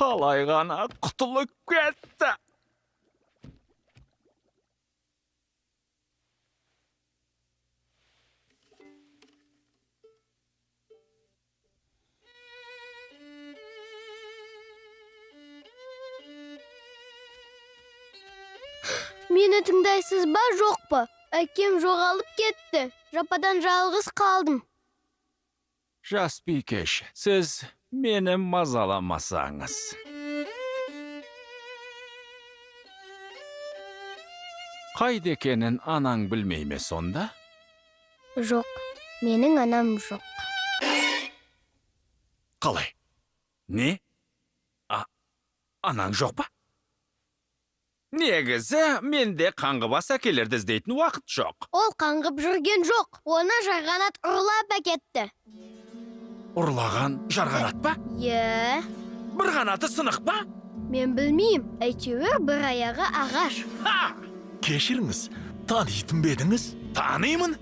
Қалай ғана құтылып кетті. Meni tыңдайсыз ба, жоқ па? Әкем жоғалып кетті. Жападан жалғыз қалдым. Жас бикеш, сіз мені мазаламасаңыз. Қайда екенін анаң білмей ме сонда? Жоқ, менің анам жоқ. Қалай? Не? Анаң жоқ па? Негізі, менде қаңғыбас әкелерді іздейтін уақыт жоқ. Ол қаңғып жүрген жоқ. Оны жарғанат ұрлап әкетті. Ұрлаған жарғанат па? Е, Бір қанаты сынық па? мен білмеймін. Әйтеуір бір аяғы ағаш. Кешіріңіз, танитын бедіңіз? Танимын.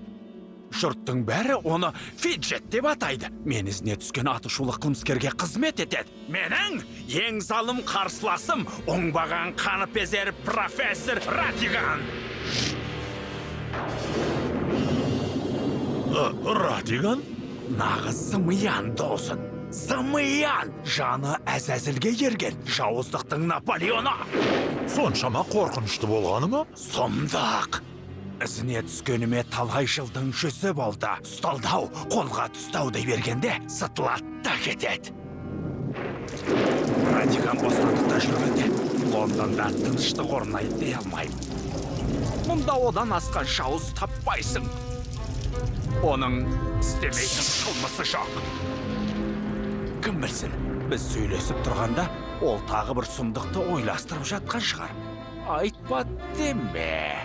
Жұрттың бәрі оны Фиджет деп атайды. Мен ізіне түскен атышулы қылмыскерге қызмет етеді. Менің ең залым қарсыласым оңбаған қаныпезер профессор Ратиган. Ратиган? Нағыз зымиян досын. Зымиян! Жаны әзәзілге ерген жауыздықтың Наполеоны. Соншама қорқынышты болғаны ма? Сұмдық. Ізіне түскеніме талай жылдың жүзі болды. Ұсталдау, қолға тұстаудай бергенде сытылады да кетеді. Радиган бостандықта жүргенде Лондонда тыныштық орнайды дей алмаймын. Мұнда одан асқан жауыз таппайсың. Оның істемейтін қылмысы жоқ. Кім білсін, біз сөйлесіп тұрғанда ол тағы бір сұмдықты ойластырып жатқан шығар. Айтпа деме.